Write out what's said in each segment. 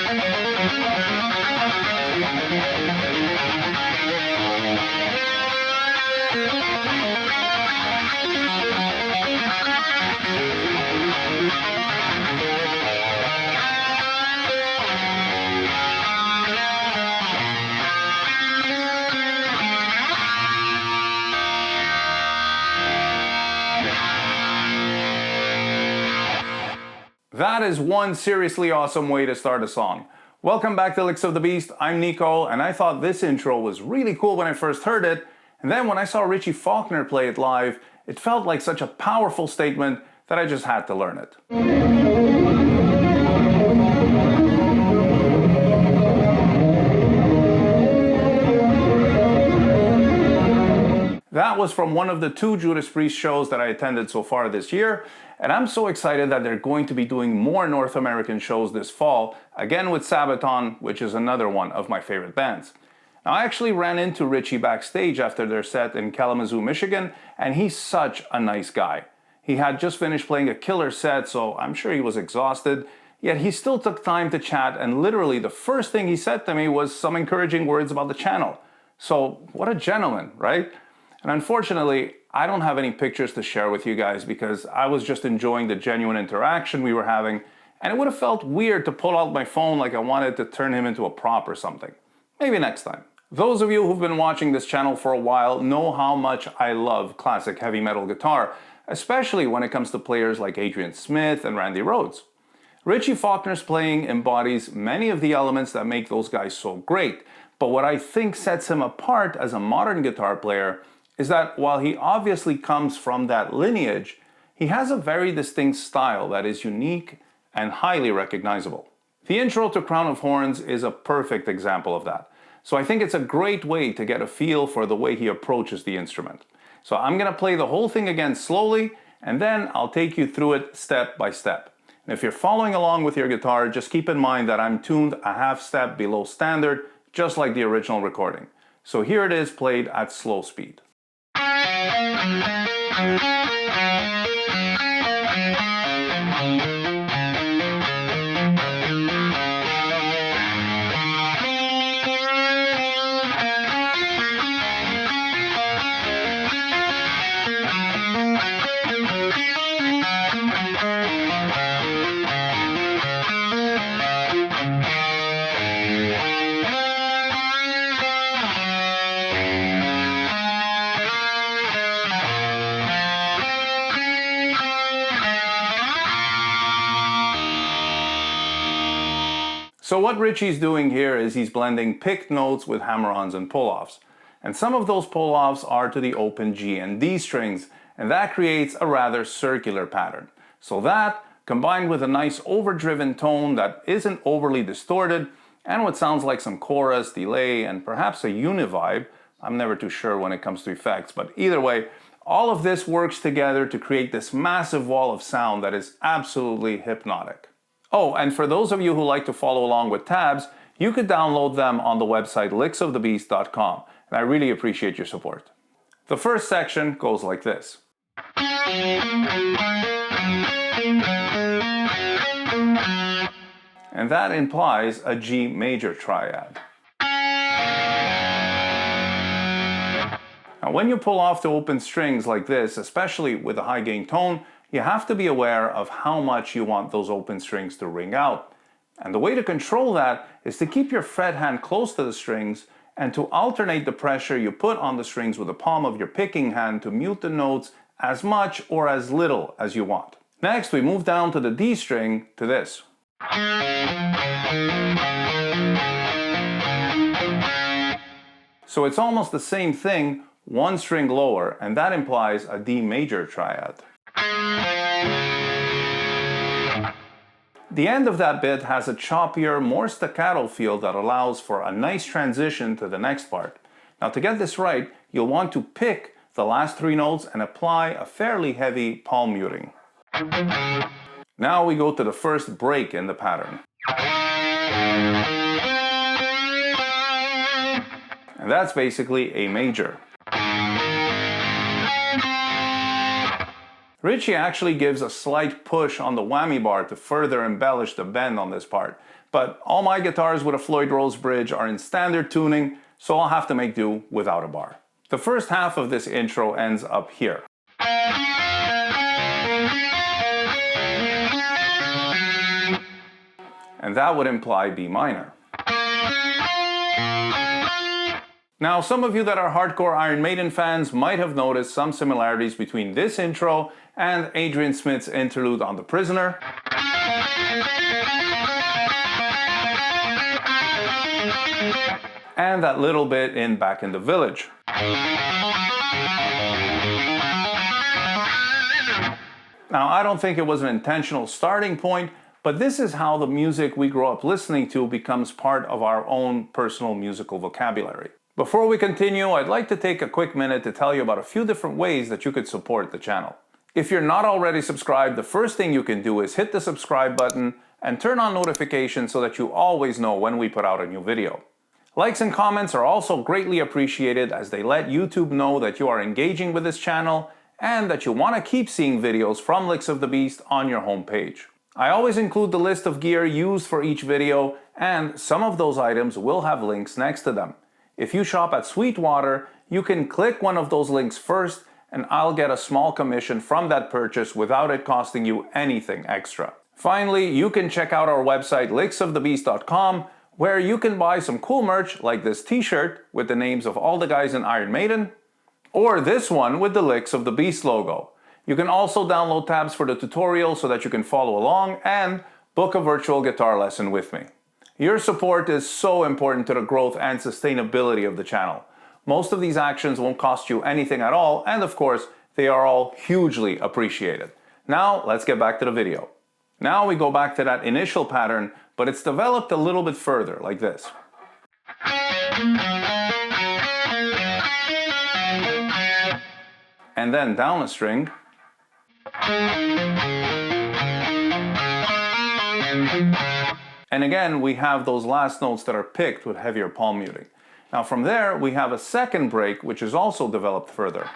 That is one seriously awesome way to start a song. Welcome back to Licks of the Beast, I'm Nico, and I thought this intro was really cool when I first heard it, and then when I saw Richie Faulkner play it live, it felt like such a powerful statement that I just had to learn it. That was from one of the 2 Judas Priest shows that I attended so far this year, and I'm so excited that they're going to be doing more North American shows this fall, again with Sabaton, which is another one of my favorite bands. Now, I actually ran into Richie backstage after their set in Kalamazoo, Michigan, and he's such a nice guy. He had just finished playing a killer set, so I'm sure he was exhausted, yet he still took time to chat, and literally the first thing he said to me was some encouraging words about the channel. So, what a gentleman, right? And unfortunately, I don't have any pictures to share with you guys because I was just enjoying the genuine interaction we were having, and it would have felt weird to pull out my phone like I wanted to turn him into a prop or something. Maybe next time. Those of you who've been watching this channel for a while know how much I love classic heavy metal guitar, especially when it comes to players like Adrian Smith and Randy Rhoads. Richie Faulkner's playing embodies many of the elements that make those guys so great, but what I think sets him apart as a modern guitar player is that while he obviously comes from that lineage, he has a very distinct style that is unique and highly recognizable. The intro to Crown of Horns is a perfect example of that. So I think it's a great way to get a feel for the way he approaches the instrument. So I'm gonna play the whole thing again slowly, and then I'll take you through it step by step. And if you're following along with your guitar, just keep in mind that I'm tuned a half step below standard, just like the original recording. So here it is played at slow speed. So what Richie's doing here is he's blending picked notes with hammer-ons and pull-offs. And some of those pull-offs are to the open G and D strings, and that creates a rather circular pattern. So that, combined with a nice overdriven tone that isn't overly distorted, and what sounds like some chorus, delay, and perhaps a univibe, I'm never too sure when it comes to effects, but either way, all of this works together to create this massive wall of sound that is absolutely hypnotic. Oh, and for those of you who like to follow along with tabs, you could download them on the website licksofthebeast.com, and I really appreciate your support. The first section goes like this. And that implies a G major triad. Now when you pull off the open strings like this, especially with a high gain tone, you have to be aware of how much you want those open strings to ring out. And the way to control that is to keep your fret hand close to the strings and to alternate the pressure you put on the strings with the palm of your picking hand to mute the notes as much or as little as you want. Next, we move down to the D string to this. So it's almost the same thing, one string lower, and that implies a D major triad. The end of that bit has a choppier, more staccato feel that allows for a nice transition to the next part. Now to get this right, you'll want to pick the last 3 notes and apply a fairly heavy palm muting. Now we go to the first break in the pattern. And that's basically A major. Richie actually gives a slight push on the whammy bar to further embellish the bend on this part, But all my guitars with a Floyd Rose bridge are in standard tuning, so I'll have to make do without a bar. The first half of this intro ends up here. And that would imply B minor. Now, some of you that are hardcore Iron Maiden fans might have noticed some similarities between this intro and Adrian Smith's interlude on The Prisoner. And that little bit in Back in the Village. Now, I don't think it was an intentional starting point, but this is how the music we grow up listening to becomes part of our own personal musical vocabulary. Before we continue, I'd like to take a quick minute to tell you about a few different ways that you could support the channel. If you're not already subscribed, the first thing you can do is hit the subscribe button and turn on notifications so that you always know when we put out a new video. Likes and comments are also greatly appreciated as they let YouTube know that you are engaging with this channel and that you want to keep seeing videos from Licks of the Beast on your homepage. I always include the list of gear used for each video, and some of those items will have links next to them. If you shop at Sweetwater, you can click one of those links first and I'll get a small commission from that purchase without it costing you anything extra. Finally, you can check out our website licksofthebeast.com, where you can buy some cool merch like this t-shirt with the names of all the guys in Iron Maiden, or this one with the Licks of the Beast logo. You can also download tabs for the tutorial so that you can follow along and book a virtual guitar lesson with me. Your support is so important to the growth and sustainability of the channel. Most of these actions won't cost you anything at all, and of course, they are all hugely appreciated. Now, let's get back to the video. Now we go back to that initial pattern, but it's developed a little bit further, like this. And then down a string. And again, we have those last notes that are picked with heavier palm muting. Now from there, we have a second break, which is also developed further.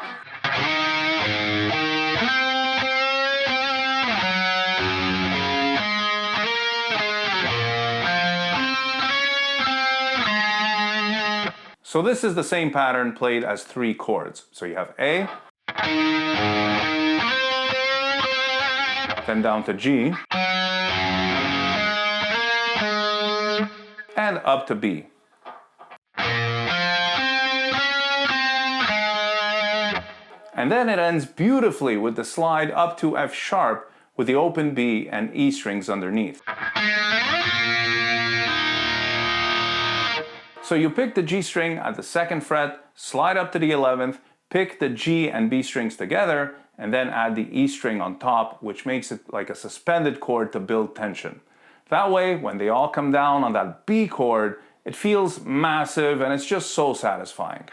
So this is the same pattern played as 3 chords. So you have A, then down to G, and up to B. And then it ends beautifully with the slide up to F sharp with the open B and E strings underneath. So you pick the G string at the 2nd fret, slide up to the 11th, pick the G and B strings together, and then add the E string on top, which makes it like a suspended chord to build tension. That way, when they all come down on that B chord, it feels massive and it's just so satisfying.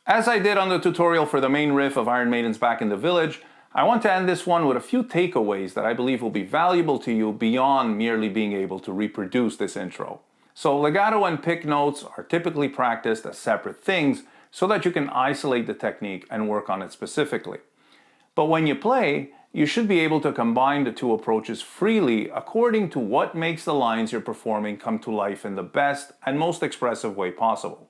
As I did on the tutorial for the main riff of Iron Maiden's Back in the Village, I want to end this one with a few takeaways that I believe will be valuable to you beyond merely being able to reproduce this intro. So legato and pick notes are typically practiced as separate things so that you can isolate the technique and work on it specifically. But when you play, you should be able to combine the two approaches freely according to what makes the lines you're performing come to life in the best and most expressive way possible.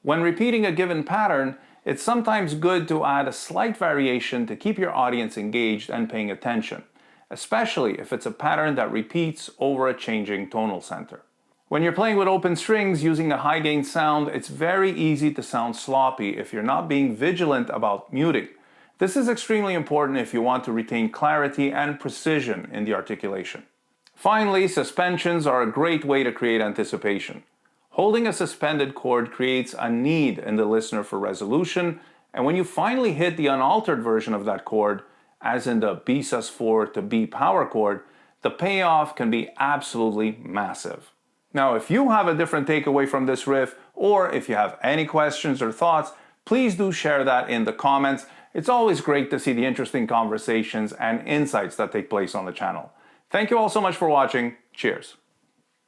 When repeating a given pattern, it's sometimes good to add a slight variation to keep your audience engaged and paying attention, especially if it's a pattern that repeats over a changing tonal center. When you're playing with open strings using a high gain sound, it's very easy to sound sloppy if you're not being vigilant about muting. This is extremely important if you want to retain clarity and precision in the articulation. Finally, suspensions are a great way to create anticipation. Holding a suspended chord creates a need in the listener for resolution, and when you finally hit the unaltered version of that chord, as in the B sus4 to B power chord, the payoff can be absolutely massive. Now, if you have a different takeaway from this riff, or if you have any questions or thoughts, please do share that in the comments. It's always great to see the interesting conversations and insights that take place on the channel. Thank you all so much for watching. Cheers.